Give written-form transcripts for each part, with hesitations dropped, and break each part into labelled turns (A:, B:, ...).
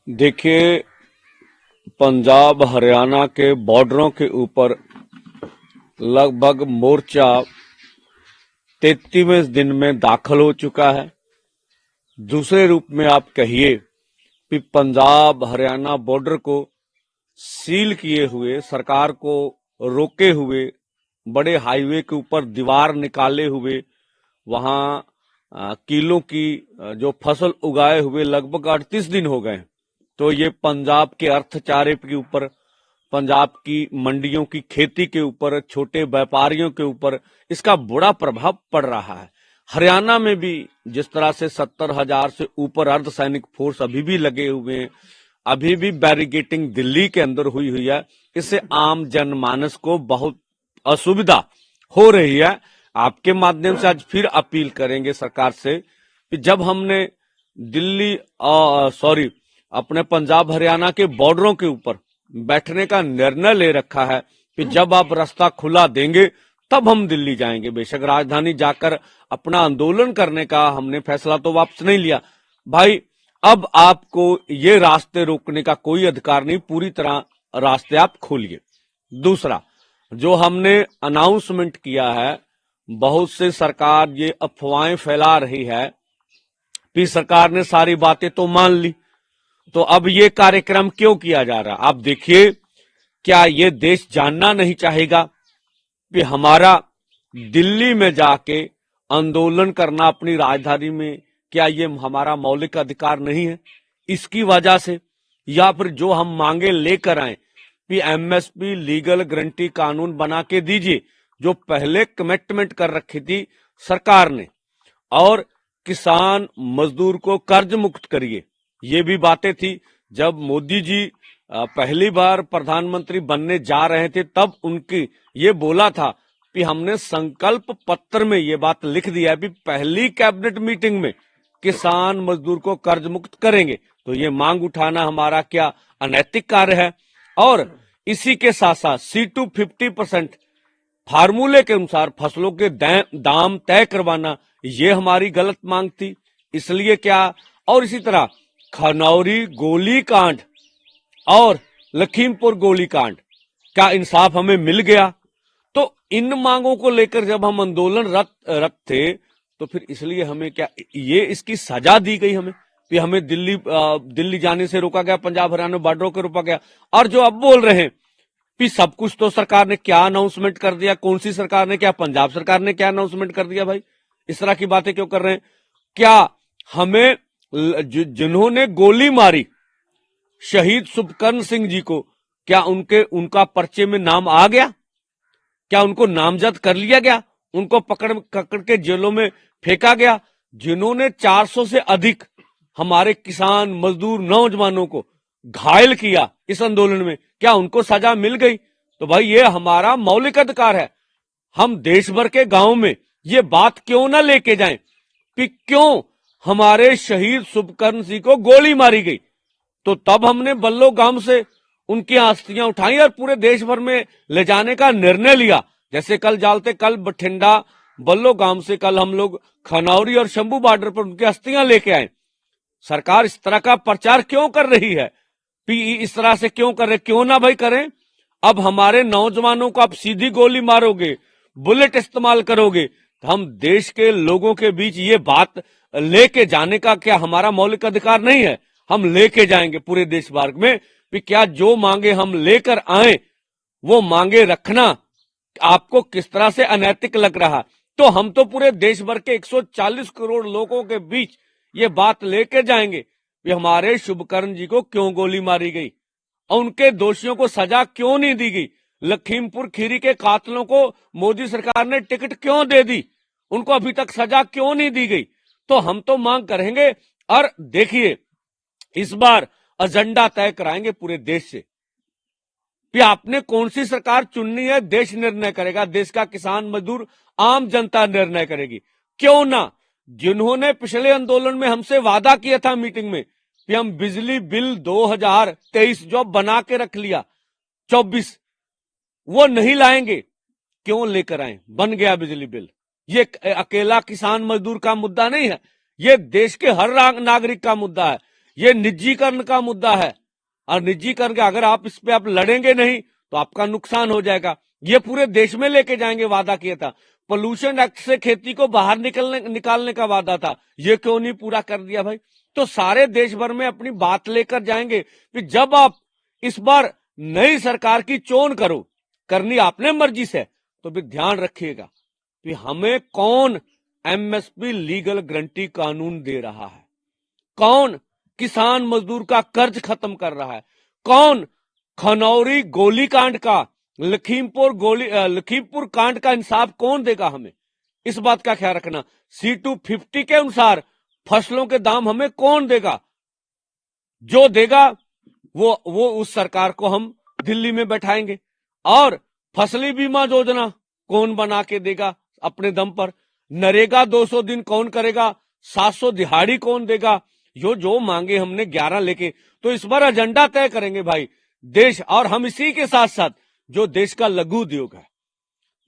A: देखिए, पंजाब हरियाणा के बॉर्डरों के ऊपर लगभग मोर्चा 33वें दिन में दाखिल हो चुका है। दूसरे रूप में आप कहिए कि पंजाब हरियाणा बॉर्डर को सील किए हुए, सरकार को रोके हुए, बड़े हाईवे के ऊपर दीवार निकाले हुए, वहां किलों की जो फसल उगाए हुए लगभग 38 दिन हो गए। तो ये पंजाब के अर्थचारे के ऊपर, पंजाब की मंडियों की खेती के ऊपर, छोटे व्यापारियों के ऊपर इसका बुरा प्रभाव पड़ रहा है। हरियाणा में भी जिस तरह से 70,000 से ऊपर अर्धसैनिक फोर्स अभी भी लगे हुए हैं, अभी भी बैरिकेटिंग दिल्ली के अंदर हुई हुई है, इससे आम जनमानस को बहुत असुविधा हो रही है। आपके माध्यम से आज फिर अपील करेंगे सरकार से कि जब हमने दिल्ली अपने पंजाब हरियाणा के बॉर्डरों के ऊपर बैठने का निर्णय ले रखा है कि जब आप रास्ता खुला देंगे तब हम दिल्ली जाएंगे। बेशक राजधानी जाकर अपना आंदोलन करने का हमने फैसला तो वापस नहीं लिया भाई, अब आपको ये रास्ते रोकने का कोई अधिकार नहीं, पूरी तरह रास्ते आप खोलिए। दूसरा, जो हमने अनाउंसमेंट किया है, बहुत से सरकार ये अफवाहें फैला रही है कि सरकार ने सारी बातें तो मान ली, तो अब ये कार्यक्रम क्यों किया जा रहा? आप देखिए, क्या ये देश जानना नहीं चाहेगा कि हमारा दिल्ली में जाके आंदोलन करना अपनी राजधानी में, क्या ये हमारा मौलिक अधिकार नहीं है? इसकी वजह से, या फिर जो हम मांगे लेकर आए कि एमएसपी लीगल गारंटी कानून बना के दीजिए, जो पहले कमिटमेंट कर रखी थी सरकार ने, और किसान मजदूर को कर्ज मुक्त करिए, ये भी बातें थी। जब मोदी जी पहली बार प्रधानमंत्री बनने जा रहे थे, तब उनकी ये बोला था कि हमने संकल्प पत्र में ये बात लिख दिया है कि पहली कैबिनेट मीटिंग में किसान मजदूर को कर्ज मुक्त करेंगे। तो ये मांग उठाना हमारा क्या अनैतिक कार्य है? और इसी के साथ साथ C2 50% फार्मूले के अनुसार फसलों के दाम तय करवाना, ये हमारी गलत मांग थी। इसलिए क्या, और इसी तरह खनौरी गोलीकांड और लखीमपुर गोलीकांड, क्या इंसाफ हमें मिल गया? तो इन मांगों को लेकर जब हम आंदोलनरत थे, तो फिर इसलिए हमें क्या ये इसकी सजा दी गई हमें कि हमें दिल्ली जाने से रोका गया, पंजाब हरियाणा बॉर्डरों को रोका गया। और जो अब बोल रहे हैं कि सब कुछ तो सरकार ने क्या अनाउंसमेंट कर दिया, कौन सी सरकार ने, क्या पंजाब सरकार ने क्या अनाउंसमेंट कर दिया? भाई, इस तरह की बातें क्यों कर रहे हैं? क्या हमें जिन्होंने गोली मारी शहीद शुभकर्ण सिंह जी को, क्या उनका पर्चे में नाम आ गया? क्या उनको नामजद कर लिया गया? उनको पकड़ के जेलों में फेंका गया? जिन्होंने 400 से अधिक हमारे किसान मजदूर नौजवानों को घायल किया इस आंदोलन में, क्या उनको सजा मिल गई? तो भाई, ये हमारा मौलिक अधिकार है। हम देश भर के गांव में ये बात क्यों ना लेके जाएं कि क्यों हमारे शहीद शुभकर्ण सिंह को गोली मारी गई? तो तब हमने बल्लो गांव से उनकी अस्थियां उठाई और पूरे देश भर में ले जाने का निर्णय लिया। जैसे कल बठिंडा बल्लो गांव से कल हम लोग खनौरी और शंभू बॉर्डर पर उनकी अस्थियां लेके आए। सरकार इस तरह का प्रचार क्यों कर रही है? इस तरह से क्यों कर रहे? क्यों ना भाई करें। अब हमारे नौजवानों को आप सीधी गोली मारोगे, बुलेट इस्तेमाल करोगे, तो हम देश के लोगों के बीच ये बात लेके जाने का क्या हमारा मौलिक अधिकार नहीं है? हम लेके जाएंगे पूरे देश भर में कि क्या जो मांगे हम लेकर आए वो मांगे रखना आपको किस तरह से अनैतिक लग रहा? तो हम तो पूरे देश भर के 140 करोड़ लोगों के बीच ये बात लेके जाएंगे कि हमारे शुभकर्ण जी को क्यों गोली मारी गई और उनके दोषियों को सजा क्यों नहीं दी गई। लखीमपुर खीरी के कातलों को मोदी सरकार ने टिकट क्यों दे दी, उनको अभी तक सजा क्यों नहीं दी गई? तो हम तो मांग करेंगे। और देखिए, इस बार एजेंडा तय कराएंगे पूरे देश से कि आपने कौन सी सरकार चुननी है, देश निर्णय करेगा, देश का किसान मजदूर आम जनता निर्णय करेगी। क्यों ना जिन्होंने पिछले आंदोलन में हमसे वादा किया था मीटिंग में कि हम बिजली बिल 2023 जो बना के रख लिया 24, वो नहीं लाएंगे, क्यों लेकर आए? बन गया बिजली बिल। ये अकेला किसान मजदूर का मुद्दा नहीं है, ये देश के हर नागरिक का मुद्दा है। ये निजीकरण का मुद्दा है, और निजीकरण के अगर आप इस पे आप लड़ेंगे नहीं तो आपका नुकसान हो जाएगा। ये पूरे देश में लेके जाएंगे, वादा किया था। पोल्यूशन एक्ट से खेती को बाहर निकालने का वादा था, ये क्यों नहीं पूरा कर दिया भाई? तो सारे देश भर में अपनी बात लेकर जाएंगे। फिर जब आप इस बार नई सरकार की चोन करो, करनी आपने मर्जी से, तो भी ध्यान रखिएगा कि हमें कौन एमएसपी लीगल गारंटी कानून दे रहा है, कौन किसान मजदूर का कर्ज खत्म कर रहा है, कौन खनौरी गोलीकांड का, लखीमपुर कांड का इंसाफ कौन देगा हमें? इस बात का ख्याल रखना। C250 के अनुसार फसलों के दाम हमें कौन देगा? जो देगा वो उस सरकार को हम दिल्ली में बैठाएंगे। और फसली बीमा योजना कौन बना के देगा अपने दम पर? नरेगा 200 दिन कौन करेगा? 700 दिहाड़ी कौन देगा? जो मांगे हमने 11 लेके, तो इस बार एजेंडा तय करेंगे भाई देश। और हम इसी के साथ साथ जो देश का लघु उद्योग है,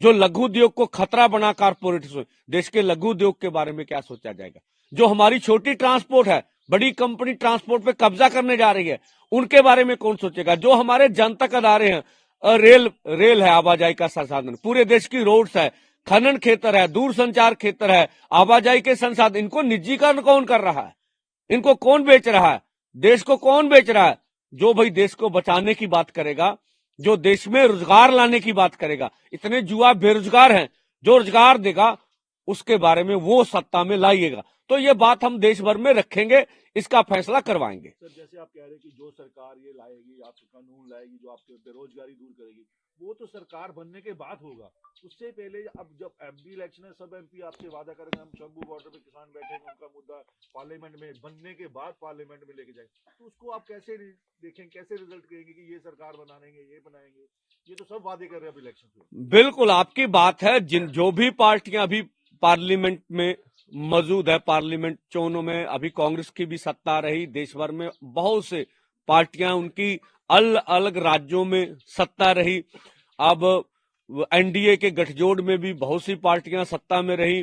A: जो लघु उद्योग को खतरा बना कारपोरेट, देश के लघु उद्योग के बारे में क्या सोचा जाएगा? जो हमारी छोटी ट्रांसपोर्ट है, बड़ी कंपनी ट्रांसपोर्ट पे कब्जा करने जा रही है, उनके बारे में कौन सोचेगा? जो हमारे जनतक अदारे हैं, रेल है आवाजाही का संसाधन, पूरे देश की रोड्स है, खनन क्षेत्र है, दूर संचार क्षेत्र है, आवाजाही के संसाधन, इनको निजीकरण कौन कर रहा है? इनको कौन बेच रहा है? देश को कौन बेच रहा है? जो भाई देश को बचाने की बात करेगा, जो देश में रोजगार लाने की बात करेगा, इतने युवा बेरोजगार हैं, जो रोजगार देगा उसके बारे में वो सत्ता में लाइएगा। तो ये बात हम देश भर में रखेंगे, इसका फैसला करवाएंगे।
B: सर, जैसे आप कह रहे हैं कि जो सरकार ये लाएगी, आपके कानून लाएगी जो आपके बेरोजगारी दूर करेगी, वो तो सरकार बनने के बाद होगा। उससे पहले अब जब एमपी इलेक्शन है, सब एमपी आपसे वादा करेंगे हम शंभू बॉर्डर पे किसान बैठेंगे, उनका मुद्दा पार्लियामेंट में बनने के बाद पार्लियामेंट में लेके जाएंगे, तो उसको आप कैसे देखेंगे, कैसे रिजल्ट करेंगे कि ये सरकार बनाएंगे, ये बनाएंगे? ये तो सब वादे कर रहे हैं अब इलेक्शन से।
A: बिल्कुल आपकी बात है। जो भी पार्टियां अभी पार्लियामेंट में मौजूद है, पार्लियामेंट चुनाव में अभी कांग्रेस की भी सत्ता रही, देश भर में बहुत से पार्टियां उनकी अलग अलग राज्यों में सत्ता रही। अब एनडीए के गठजोड़ में भी बहुत सी पार्टियां सत्ता में रही।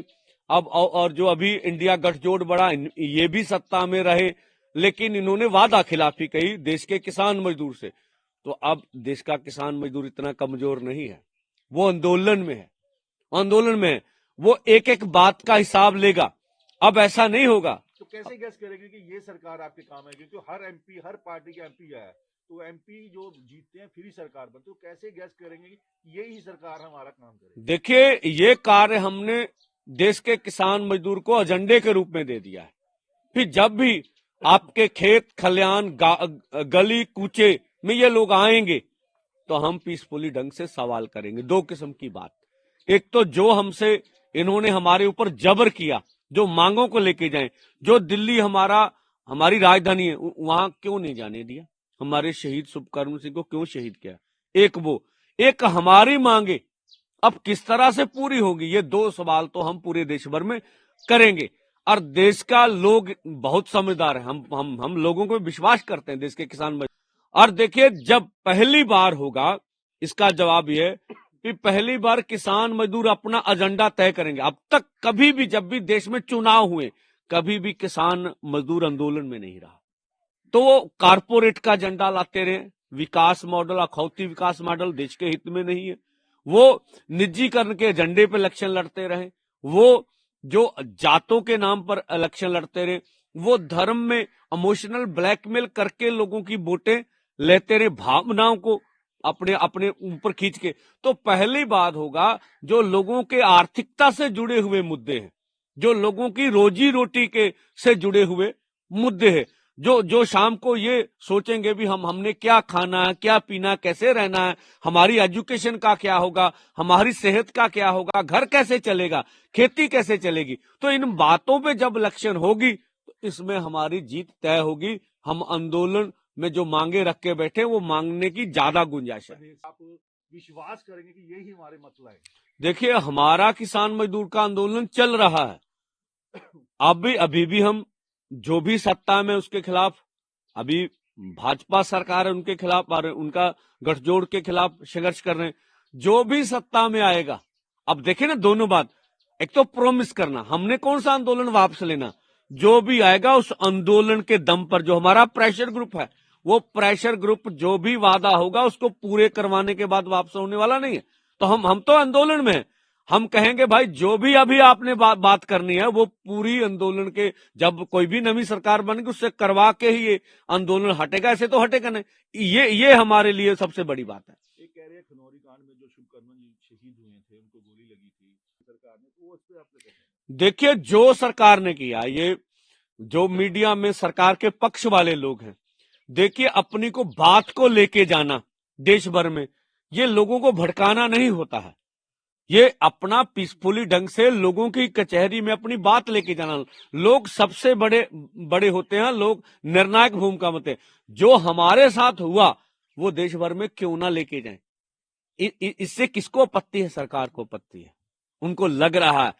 A: अब और जो अभी इंडिया गठजोड़ बड़ा, ये भी सत्ता में रहे, लेकिन इन्होंने वादा खिलाफी कही देश के किसान मजदूर से। तो अब देश का किसान मजदूर इतना कमजोर नहीं है, वो आंदोलन में है, आंदोलन में है, वो एक एक बात का हिसाब लेगा। अब ऐसा नहीं होगा।
B: तो कैसे गैस करेंगे कि ये सरकार आपके काम है? क्योंकि हर एमपी, हर पार्टी के एमपी है, तो एमपी जो जीतते हैं फिर ही सरकार बनती, तो कैसे गैस करेंगे कि यही सरकार हमारा काम करे?
A: देखिए, ये कार्य हमने देश के किसान मजदूर को एजेंडे के रूप में दे दिया है। फिर जब भी आपके खेत खलियान गली कूचे में ये लोग आएंगे तो हम पीसफुली ढंग से सवाल करेंगे। दो किस्म की बात, एक तो जो हमसे इन्होंने हमारे ऊपर जबर किया, जो मांगों को लेके जाएं, जो दिल्ली हमारी राजधानी है, वहां क्यों नहीं जाने दिया? हमारे शहीद शुभकर्म सिंह को क्यों शहीद किया? एक हमारी मांगे अब किस तरह से पूरी होगी, ये दो सवाल तो हम पूरे देश भर में करेंगे। और देश का लोग बहुत समझदार है, हम लोगों को विश्वास करते हैं, देश के किसान। और देखिए, जब पहली बार होगा, इसका जवाब ये कि पहली बार किसान मजदूर अपना एजेंडा तय करेंगे। अब तक कभी भी जब भी देश में चुनाव हुए, कभी भी किसान मजदूर आंदोलन में नहीं रहा। तो वो कारपोरेट का एजेंडा लाते रहे, विकास मॉडल, अखौती विकास मॉडल देश के हित में नहीं है। वो निजीकरण के एजेंडे पे इलेक्शन लड़ते रहे, वो जो जातों के नाम पर इलेक्शन लड़ते रहे, वो धर्म में इमोशनल ब्लैकमेल करके लोगों की वोटें लेते रहे, भावनाओं को अपने ऊपर खींच के। तो पहली बात होगा, जो लोगों के आर्थिकता से जुड़े हुए मुद्दे हैं, जो लोगों की रोजी रोटी के से जुड़े हुए मुद्दे हैं, जो शाम को ये सोचेंगे भी हमने क्या खाना है, क्या पीना, कैसे रहना है, हमारी एजुकेशन का क्या होगा, हमारी सेहत का क्या होगा, घर कैसे चलेगा, खेती कैसे चलेगी। तो इन बातों पे जब इलेक्शन होगी तो इसमें हमारी जीत तय होगी। हम आंदोलन में जो मांगे रख के बैठे, वो मांगने की ज्यादा गुंजाइश है।
B: आप विश्वास करेंगे कि यही हमारे मसला है?
A: देखिए, हमारा किसान मजदूर का आंदोलन चल रहा है। अभी भी हम जो भी सत्ता में उसके खिलाफ, अभी भाजपा सरकार है उनके खिलाफ और उनका गठजोड़ के खिलाफ संघर्ष कर रहे हैं। जो भी सत्ता में आएगा, अब देखें ना दोनों बात, एक तो प्रॉमिस करना, हमने कौन सा आंदोलन वापस लेना, जो भी आएगा उस आंदोलन के दम पर, जो हमारा प्रेशर ग्रुप है, वो प्रेशर ग्रुप जो भी वादा होगा उसको पूरे करवाने के बाद वापस होने वाला नहीं है। तो हम तो आंदोलन में हैं। हम कहेंगे भाई जो भी अभी आपने बात करनी है वो पूरी आंदोलन के, जब कोई भी नवी सरकार बनेगी उससे करवा के ही ये आंदोलन हटेगा, ऐसे तो हटेगा नहीं। ये हमारे लिए सबसे बड़ी बात है।
B: एक कह रहे हैं खनौरी कांड में जो शुभकर्मा जी शहीद हुए थे, उनको गोली लगी थी सरकार ने, तो उस पर आप क्या कहते हैं?
A: देखिए, जो सरकार ने किया, ये जो मीडिया में सरकार के पक्ष वाले लोग हैं, देखिए अपनी को बात को लेके जाना देश भर में, ये लोगों को भड़काना नहीं होता है। ये अपना पीसफुली ढंग से लोगों की कचहरी में अपनी बात लेके जाना। लोग सबसे बड़े होते हैं, लोग निर्णायक भूमिका में होते हैं। जो हमारे साथ हुआ वो देश भर में क्यों ना लेके जाएं। इससे किसको आपत्ति है? सरकार को आपत्ति है। उनको लग रहा है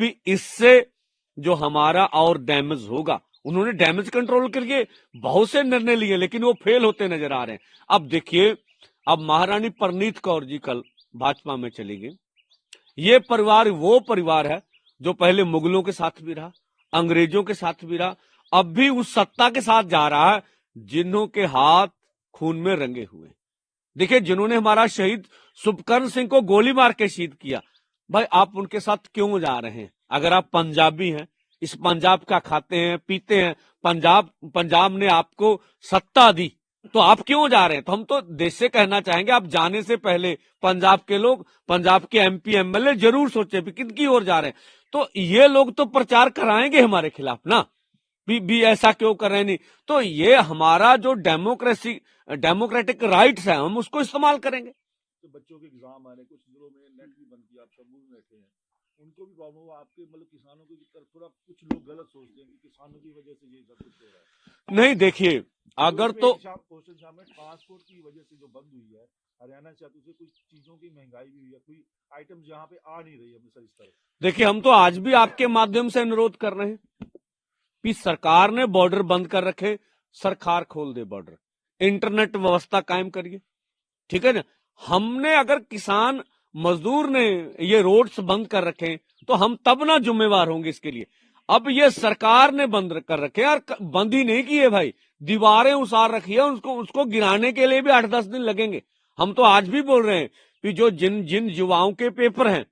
A: कि इससे जो हमारा और डैमेज होगा। उन्होंने डैमेज कंट्रोल के लिए बहुत से निर्णय लिए, लेकिन वो फेल होते नजर आ रहे हैं। अब देखिए, अब महारानी परनीत कौर जी कल भाजपा में चली गई। ये परिवार वो परिवार है जो पहले मुगलों के साथ भी रहा, अंग्रेजों के साथ भी रहा, अब भी उस सत्ता के साथ जा रहा है जिन्हों के हाथ खून में रंगे हुए। देखिए, जिन्होंने हमारा शहीद शुभकर्ण सिंह को गोली मार के शहीद किया, भाई आप उनके साथ क्यों जा रहे हैं? अगर आप पंजाबी हैं, इस पंजाब का खाते हैं पीते हैं, पंजाब ने आपको सत्ता दी, तो आप क्यों जा रहे हैं? तो हम तो देश से कहना चाहेंगे, आप जाने से पहले पंजाब के लोग, पंजाब के एमपी एमएलए जरूर सोचे भी किनकी ओर जा रहे हैं। तो ये लोग तो प्रचार कराएंगे हमारे खिलाफ ना, भी ऐसा क्यों कर रहे हैं। नहीं तो ये हमारा जो डेमोक्रेटिक राइट्स है, हम उसको इस्तेमाल करेंगे।
B: तो बच्चों के एग्जाम आ रहे, कुछ जिलों में नेट भी बंद किया, आप शंभू में बैठे हैं, उनको भी प्रॉब्लम हुआ। आपके मतलब किसानों की तरफ थोड़ा कुछ लोग गलत सोचते हैं कि किसानों की वजह से ये सब कुछ हो रहा है।
A: नहीं, देखिए, अगर तो
B: क्वेश्चन में ट्रांसपोर्ट की वजह से जो बंद हुई है हरियाणा से, उसे कुछ चीजों की महंगाई भी हुई है, कोई आइटम जहाँ पे आ नहीं रही है अमृतसर इस तरह।
A: देखिए, हम तो आज भी आपके माध्यम से अनुरोध कर रहे हैं कि सरकार ने बॉर्डर बंद कर रखे, सरकार खोल दे बॉर्डर, इंटरनेट व्यवस्था कायम करिए, ठीक है ना। हमने अगर किसान मजदूर ने ये रोड्स बंद कर रखे तो हम तब ना जिम्मेवार होंगे इसके लिए। अब ये सरकार ने बंद कर रखे, यार बंद ही नहीं किए भाई, दीवारें उसार रखी है, उसको गिराने के लिए भी 8-10 दिन लगेंगे। हम तो आज भी बोल रहे हैं कि जो जिन युवाओं के पेपर हैं,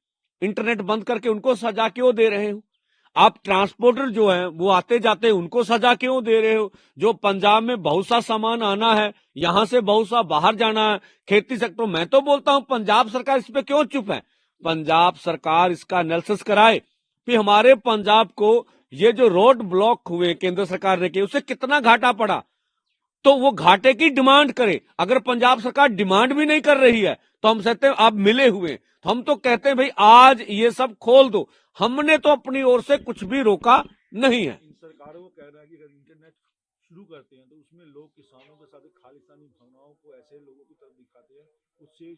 A: इंटरनेट बंद करके उनको सजा क्यों दे रहे हो? आप ट्रांसपोर्टर जो है वो आते जाते उनको सजा क्यों दे रहे हो? जो पंजाब में बहुत सा सामान आना है, यहां से बहुत सा बाहर जाना है, खेती सेक्टर, मैं तो बोलता हूं पंजाब सरकार इस पे क्यों चुप है? पंजाब सरकार इसका एनालिसिस कराए कि हमारे पंजाब को ये जो रोड ब्लॉक हुए केंद्र सरकार ने किए, उससे कितना घाटा पड़ा, तो वो घाटे की डिमांड करे। अगर पंजाब सरकार डिमांड भी नहीं कर रही है तो हम कहते हैं आप मिले हुए, तो हम तो कहते हैं भाई आज ये सब खोल दो। हमने तो अपनी ओर से कुछ भी रोका नहीं है।
B: इन सरकारों को कहना है कि अगर इंटरनेट शुरू करते हैं तो उसमें लोग किसानों के साथ खालिस्तानी भावनाओं को ऐसे लोगों की तरफ दिखाते हैं, उससे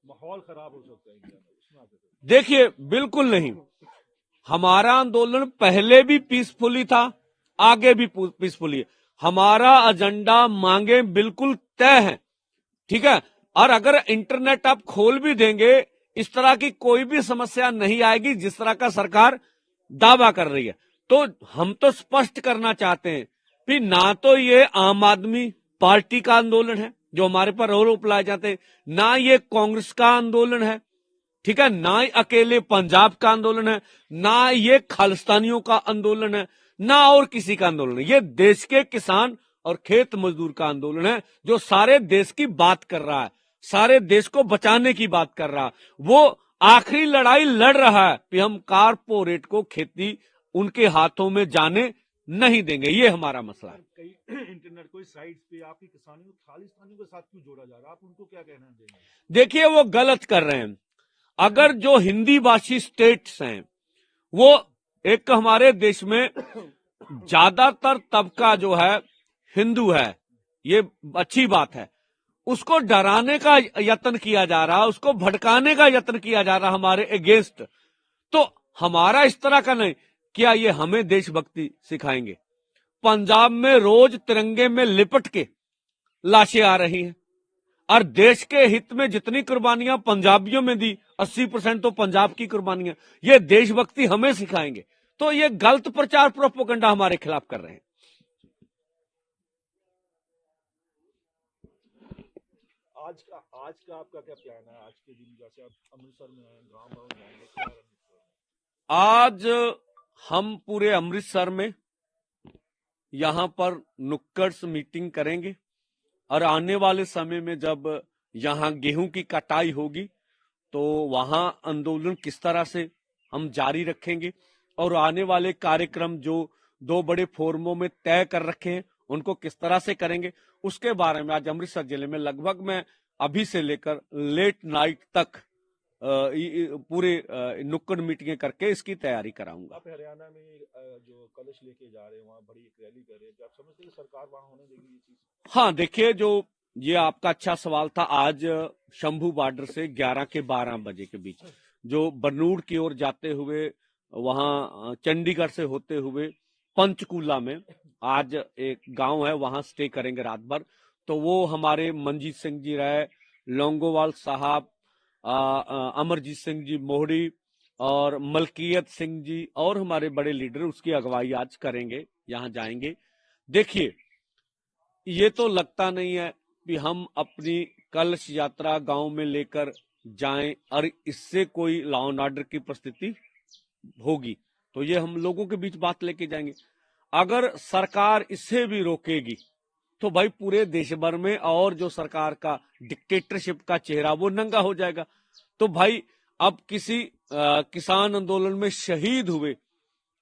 B: माहौल खराब हो सकता है इंडिया में। उसमें आप
A: देखिए, बिल्कुल नहीं, हमारा आंदोलन पहले भी पीसफुली था, आगे भी पीसफुली है। हमारा एजेंडा मांगे बिल्कुल तय है, ठीक है। और अगर इंटरनेट आप खोल भी देंगे, इस तरह की कोई भी समस्या नहीं आएगी जिस तरह का सरकार दावा कर रही है। तो हम तो स्पष्ट करना चाहते हैं कि ना तो ये आम आदमी पार्टी का आंदोलन है जो हमारे पर आरोप लाए जाते हैं, ना ये कांग्रेस का आंदोलन है, ठीक है, ना ही अकेले पंजाब का आंदोलन है, ना ये खालिस्तानियों का आंदोलन है, ना और किसी का आंदोलन है। ये देश के किसान और खेत मजदूर का आंदोलन है जो सारे देश की बात कर रहा है, सारे देश को बचाने की बात कर रहा है। वो आखिरी लड़ाई लड़ रहा है कि हम कारपोरेट को खेती उनके हाथों में जाने नहीं देंगे। ये हमारा मसला है।
B: कई इंटरनेट कोई साइट्स पे आपकी किसानों को खालिस्तानियों के साथ क्यों जोड़ा जा रहा है, आप उनको क्या कहना देंगे?
A: देखिए, वो गलत कर रहे हैं। अगर जो हिंदी भाषी स्टेट्स हैं, वो एक हमारे देश में ज्यादातर तबका जो है हिंदू है, ये अच्छी बात है, उसको डराने का यत्न किया जा रहा, उसको भड़काने का यत्न किया जा रहा हमारे अगेंस्ट। तो हमारा इस तरह का नहीं, क्या ये हमें देशभक्ति सिखाएंगे? पंजाब में रोज तिरंगे में लिपट के लाशें आ रही हैं, और देश के हित में जितनी कुर्बानियां पंजाबियों में दी, 80% तो पंजाब की कुर्बानियां, ये देशभक्ति हमें सिखाएंगे? तो ये गलत प्रचार प्रोपेगेंडा हमारे खिलाफ कर रहे हैं।
B: आज का आपका क्या प्लान है? आज के दिन जैसे आप अमृतसर में आए, गाँव जाएंगे, क्या अमृतसर
A: आज हम पूरे अमृतसर में यहां पर नुक्कड़ मीटिंग करेंगे और आने वाले समय में जब यहां गेहूं की कटाई होगी तो वहां आंदोलन किस तरह से हम जारी रखेंगे और आने वाले कार्यक्रम जो 2 बड़े फोरमों में तय कर रखे हैं उनको किस तरह से करेंगे, उसके बारे में आज अमृतसर जिले में लगभग मैं अभी से लेकर लेट नाइट तक पूरे नुक्कड़ मीटिंगें करके इसकी तैयारी कराऊंगा।
B: आप हरियाणा में जो कलश लेके जा रहे हैं, वहाँ बड़ी एक रैली कर रहे हैं, आप समझते हैं सरकार वहाँ होने देगी ये चीज?
A: हाँ, देखिए, जो ये आपका अच्छा सवाल था। आज शंभू बॉर्डर से 11 के 12 बजे के बीच जो बरनूड़ की ओर जाते हुए वहां चंडीगढ़ से होते हुए पंचकूला में आज एक गांव है, वहां स्टे करेंगे रात भर। तो वो हमारे मनजीत सिंह जी रहे, लौंगोवाल साहब, अमरजीत सिंह जी मोहड़ी और मलकियत सिंह जी और हमारे बड़े लीडर उसकी अगुवाई आज करेंगे, यहां जाएंगे। देखिए, ये तो लगता नहीं है कि हम अपनी कलश यात्रा गांव में लेकर जाएं और इससे कोई लॉ एंड ऑर्डर की परिस्थिति होगी, तो ये हम लोगों के बीच बात लेके जाएंगे। अगर सरकार इससे भी रोकेगी तो भाई पूरे देश भर में और जो सरकार का डिक्टेटरशिप का चेहरा वो नंगा हो जाएगा। तो भाई अब किसी किसान आंदोलन में शहीद हुए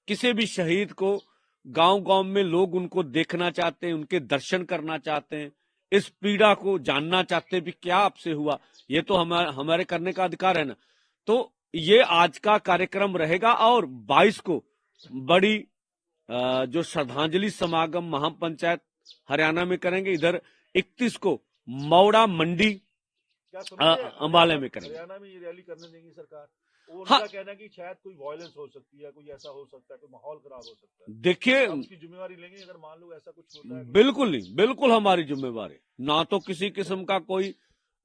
A: किसी भी शहीद को गांव गांव में लोग उनको देखना चाहते हैं, उनके दर्शन करना चाहते हैं, इस पीड़ा को जानना चाहते हैं भी क्या आपसे हुआ, ये तो हमारे करने का अधिकार है ना। तो ये आज का कार्यक्रम रहेगा और 22 को बड़ी जो श्रद्धांजलि समागम महापंचायत हरियाणा में करेंगे, इधर 31 को मौड़ा मंडी
B: क्या समझते हैं
A: अंबाला में करेंगे।
B: हरियाणा में ये रैली करने देंगी सरकार? वो
A: हाँ।
B: उनका कहना है कि शायद कोई वायलेंस हो सकती है, कोई ऐसा हो सकता है, कोई माहौल खराब हो सकता है।
A: देखिए,
B: आप उसकी जिम्मेवारी लेंगे अगर मान लो ऐसा कुछ होता है?
A: बिल्कुल नहीं, बिल्कुल हमारी जिम्मेवारी। ना तो किसी किस्म का कोई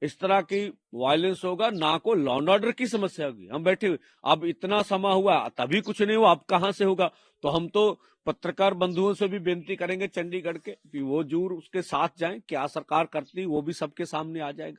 A: इस तरह की वायलेंस होगा, ना को लॉ एंड ऑर्डर की समस्या होगी। हम बैठे हुए, अब इतना समय हुआ तभी कुछ नहीं हुआ, अब कहां से होगा? तो हम तो पत्रकार बंधुओं से भी बेनती करेंगे चंडीगढ़ के कि वो जरूर उसके साथ जाएं, क्या सरकार करती वो भी सबके सामने आ जाएगा।